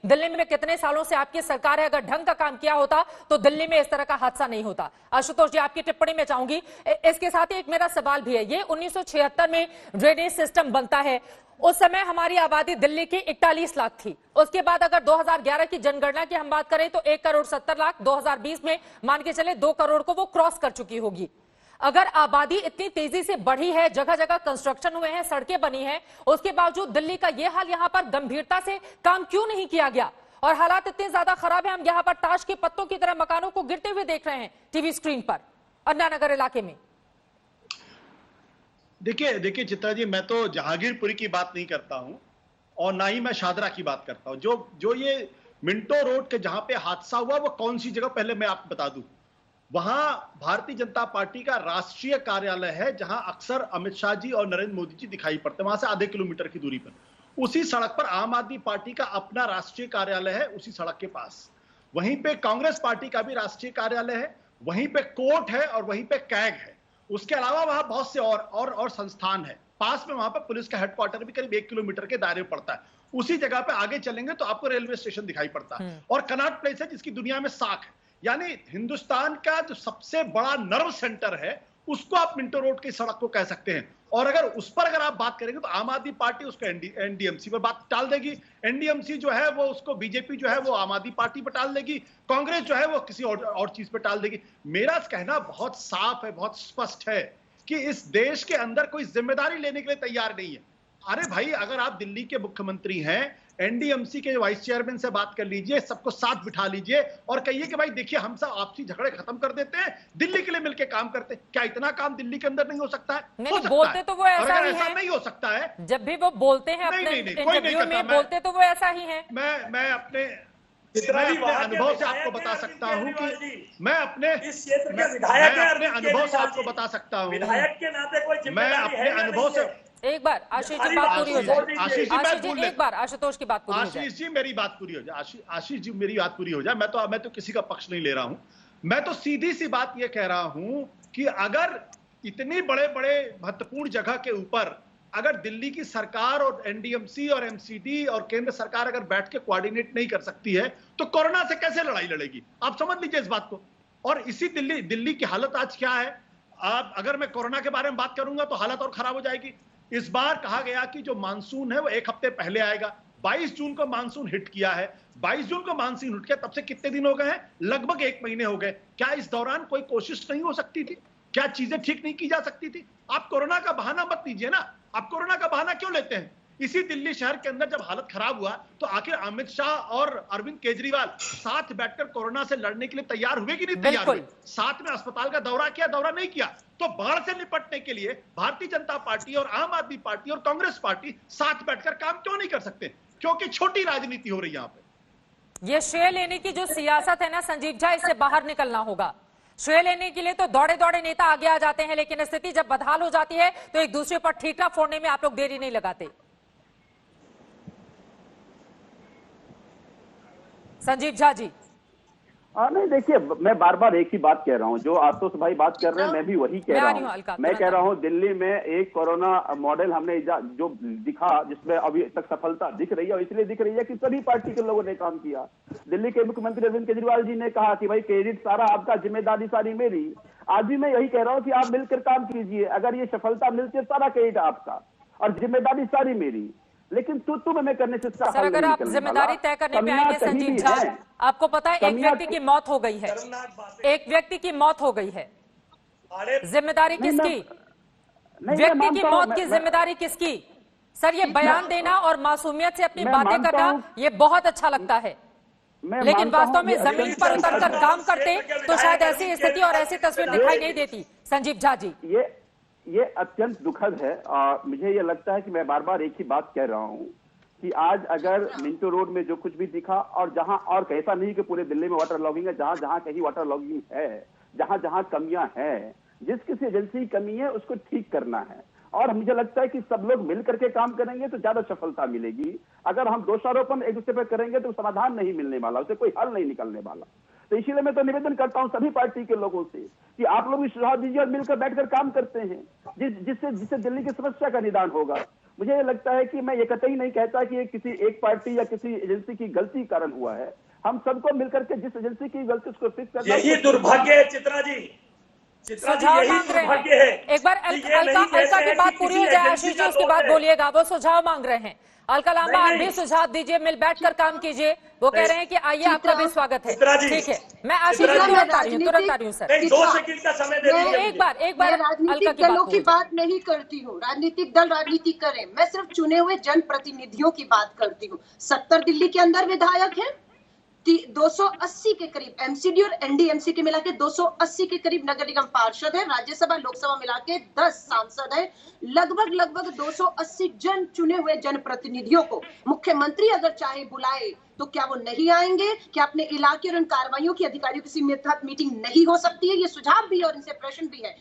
दिल्ली में कितने सालों से आपकी सरकार है, अगर ढंग का काम किया होता तो दिल्ली में इस तरह का हादसा नहीं होता। आशुतोष जी, आपकी टिप्पणी में चाहूंगी। इसके साथ ही एक मेरा सवाल भी है, ये 1976 में ड्रेनेज सिस्टम बनता है, उस समय हमारी आबादी दिल्ली की 41 लाख थी। उसके बाद अगर 2011 की जनगणना की हम बात करें तो 1 करोड़ 70 लाख, 2020 में मान के चले 2 करोड़ को वो क्रॉस कर चुकी होगी। अगर आबादी इतनी तेजी से बढ़ी है, जगह जगह कंस्ट्रक्शन हुए हैं, सड़कें बनी हैं, उसके बावजूद दिल्ली का यह हाल, यहां पर गंभीरता से काम क्यों नहीं किया गया? और हालात इतने ज्यादा खराब है, हम यहां पर ताश के पत्तों की तरह मकानों को गिरते हुए देख रहे हैं टीवी स्क्रीन पर अन्ना नगर इलाके में। देखिए चित्रा जी, मैं तो जहांगीरपुरी की बात नहीं करता हूं और ना ही मैं शादरा की बात करता हूं। जो ये मिंटो रोड के जहां पे हादसा हुआ वो कौन सी जगह, पहले मैं आपको बता दूं, वहां भारतीय जनता पार्टी का राष्ट्रीय कार्यालय है, जहां अक्सर अमित शाह जी और नरेंद्र मोदी जी दिखाई पड़ते हैं। वहां से आधे किलोमीटर की दूरी पर उसी सड़क पर आम आदमी पार्टी का अपना राष्ट्रीय कार्यालय है, उसी सड़क के पास। वहीं पे कांग्रेस पार्टी का भी राष्ट्रीय कार्यालय है, वहीं पे कोर्ट है और वहीं पे कैग है। उसके अलावा वहां बहुत से और संस्थान है। पास में वहां पर पुलिस का हेडक्वार्टर भी करीब 1 किलोमीटर के दायरे में पड़ता है। उसी जगह पे आगे चलेंगे तो आपको रेलवे स्टेशन दिखाई पड़ता है और कनॉट प्लेस है, जिसकी दुनिया में साख है। यानी हिंदुस्तान का जो सबसे बड़ा नर्व सेंटर है, उसको आप मिंटो रोड की सड़क को कह सकते हैं। और अगर आप बात करेंगे तो आम आदमी पार्टी उसको एनडीएमसी पर बात टाल देगी, एनडीएमसी जो है वो उसको बीजेपी जो है वो आम आदमी पार्टी पर टाल देगी, कांग्रेस जो है वो किसी और चीज पर टाल देगी। मेरा कहना बहुत साफ है, बहुत स्पष्ट है कि इस देश के अंदर कोई जिम्मेदारी लेने के लिए तैयार नहीं है। अरे भाई, अगर आप दिल्ली के मुख्यमंत्री हैं, एनडीएमसी के वाइस चेयरमैन से बात कर लीजिए, सबको साथ बिठा लीजिए और कहिए कि भाई देखिए, हम सब आपसी झगड़े खत्म कर देते हैं, दिल्ली के लिए मिलकर काम करते हैं। क्या इतना काम दिल्ली के अंदर नहीं हो सकता है? नहीं, हो सकता बोलते है। तो वो ऐसा ही ऐसा है। नहीं हो सकता है, जब भी वो बोलते हैं अपने इंटरव्यू में, बोलते तो वो ऐसा ही है। मैं अपने अनुभव से आपको बता सकता हूं कि मैं अपने अनुभव से आपको बता सकता हूं, विधायक के नाते कोई मैं अपने अनुभव से। एक बार आशीष जी बात पूरी हो जाए। आशीष जी एक बार आशुतोष की बात पूरी हो जाए। आशीष जी मेरी बात पूरी हो जाए। आशीष जी मेरी बात पूरी हो जाए। मैं तो किसी का पक्ष नहीं ले रहा हूं। मैं तो सीधी सी बात ये कह रहा हूं कि अगर इतनी बड़े बड़े महत्वपूर्ण जगह के ऊपर अगर दिल्ली की सरकार और एनडीएमसी और एमसीडी और केंद्र सरकार अगर बैठ के कोऑर्डिनेट नहीं कर सकती है तो कोरोना से कैसे लड़ाई लड़ेगी? आप समझ लीजिए इस बात को। और इसी दिल्ली की हालत आज क्या है? आप अगर मैं कोरोना के बारे में बात करूंगा तो हालत और खराब हो जाएगी। इस बार कहा गया कि जो मानसून है वो 1 हफ्ते पहले आएगा। 22 जून को मानसून हिट किया है। 22 जून को मानसून हिट किया, तब से कितने दिन हो गए हैं? लगभग 1 महीने हो गए। क्या इस दौरान कोई कोशिश नहीं हो सकती थी? क्या चीजें ठीक नहीं की जा सकती थी? आप कोरोना का बहाना मत लीजिए ना। आप कोरोना का बहाना क्यों लेते हैं? इसी दिल्ली शहर के अंदर जब हालत खराब हुआ तो आखिर अमित शाह और अरविंद केजरीवाल साथ बैठकर कोरोना से लड़ने के लिए तैयार हुए कि नहीं तैयार हुए? साथ में अस्पताल का दौरा किया, दौरा नहीं किया? तो बाढ़ से निपटने के लिए भारतीय जनता पार्टी और आम आदमी पार्टी और कांग्रेस पार्टी साथ बैठकर काम क्यों नहीं कर सकते? क्योंकि छोटी राजनीति हो रही है यहाँ पे। ये श्रेय लेने की जो सियासत है ना संजीव झा, इससे बाहर निकलना होगा। श्रेय लेने के लिए तो दौड़े दौड़े नेता आगे आ जाते हैं, लेकिन स्थिति जब बदहाल हो जाती है तो एक दूसरे पर ठीकरा फोड़ने में आप लोग देरी नहीं लगाते। संजीव झा जी। नहीं, देखिए, मैं बार बार एक ही बात कह रहा हूं, जो आशुतोष भाई बात कर रहे हैं मैं भी वही कह रहा हूं। मैं कह रहा हूं दिल्ली में एक कोरोना मॉडल हमने जो दिखा, जिसमें अभी तक सफलता दिख रही है, और इसलिए दिख रही है कि सभी पार्टी के लोगों ने काम किया। दिल्ली के मुख्यमंत्री अरविंद केजरीवाल जी ने कहा कि भाई क्रेडिट सारा आपका, जिम्मेदारी सारी मेरी। आज भी मैं यही कह रहा हूँ कि आप मिलकर काम कीजिए। अगर ये सफलता मिलती है, सारा क्रेडिट आपका और जिम्मेदारी सारी मेरी। लेकिन तुम हमें करने से सर, अगर आप जिम्मेदारी तय करने पे आएंगे संजीव झा, आपको पता है एक व्यक्ति की मौत हो गई है, एक व्यक्ति की मौत हो गई है, जिम्मेदारी किसकी? व्यक्ति की मौत की जिम्मेदारी किसकी? सर, ये बयान देना और मासूमियत से अपनी बातें करना ये बहुत अच्छा लगता है, लेकिन वास्तव में जमीन पर उतरकर काम करते तो शायद ऐसी स्थिति और ऐसी तस्वीर दिखाई नहीं देती। संजीव झा जी, ये अत्यंत दुखद है। और मुझे ये लगता है कि मैं बार बार एक ही बात कह रहा हूं कि आज अगर मिंटो रोड में जो कुछ भी दिखा, और जहां, और कैसा नहीं कि पूरे दिल्ली में वाटर लॉगिंग है, जहां जहां कहीं वाटर लॉगिंग है, जहां जहां कमियां हैं, जिस किसी एजेंसी की कमी है उसको ठीक करना है। और मुझे लगता है कि सब लोग मिल करके काम करेंगे तो ज्यादा सफलता मिलेगी। अगर हम दोषारोपण एक दूसरे पर करेंगे तो समाधान नहीं मिलने वाला, उससे कोई हल नहीं निकलने वाला। तो इसीलिए मैं तो निवेदन करता हूं सभी पार्टी के लोगों से कि आप लोग भी सुझाव दीजिए और मिलकर बैठकर काम करते हैं, जिससे दिल्ली की समस्या का निदान होगा। मुझे ये लगता है कि मैं ये कतई नहीं कहता कि ये किसी एक पार्टी या किसी एजेंसी की गलती कारण हुआ है। हम सबको मिलकर के जिस एजेंसी की गलती उसको फिक्स करना, यही दुर्भाग्य है चित्रा जी, सुझाव यही मांग रहे दुर्भाग्य हैं। है। एक बार अलका की बात पूरी हो जाए आशीष जी, उसके बाद बोलिएगा। वो सुझाव मांग रहे हैं। अलका लांबा, आप भी सुझाव दीजिए, मिल बैठकर काम कीजिए। वो कह रहे हैं कि आइए, आपका भी स्वागत है। ठीक है, मैं आशीष जी तुरंत आ रही हूँ सर। 2 सेकंड का समय दे दीजिए। एक बार राजनीतिक दलों की बात नहीं करती हूँ। राजनीतिक दल राजनीति करें, मैं सिर्फ चुने हुए जनप्रतिनिधियों की बात करती हूँ। 70 दिल्ली के अंदर विधायक हैं, 280 के करीब एमसीडी और एनडीएमसी के मिला के 280 के करीब नगर निगम पार्षद है, राज्यसभा लोकसभा मिला के 10 सांसद है। लगभग 280 जन चुने हुए जनप्रतिनिधियों को मुख्यमंत्री अगर चाहे बुलाए तो क्या वो नहीं आएंगे? क्या अपने इलाके और उन कार्रवाइयों की अधिकारियों की मीटिंग नहीं हो सकती है? ये सुझाव भी है और इनसे प्रश्न भी है।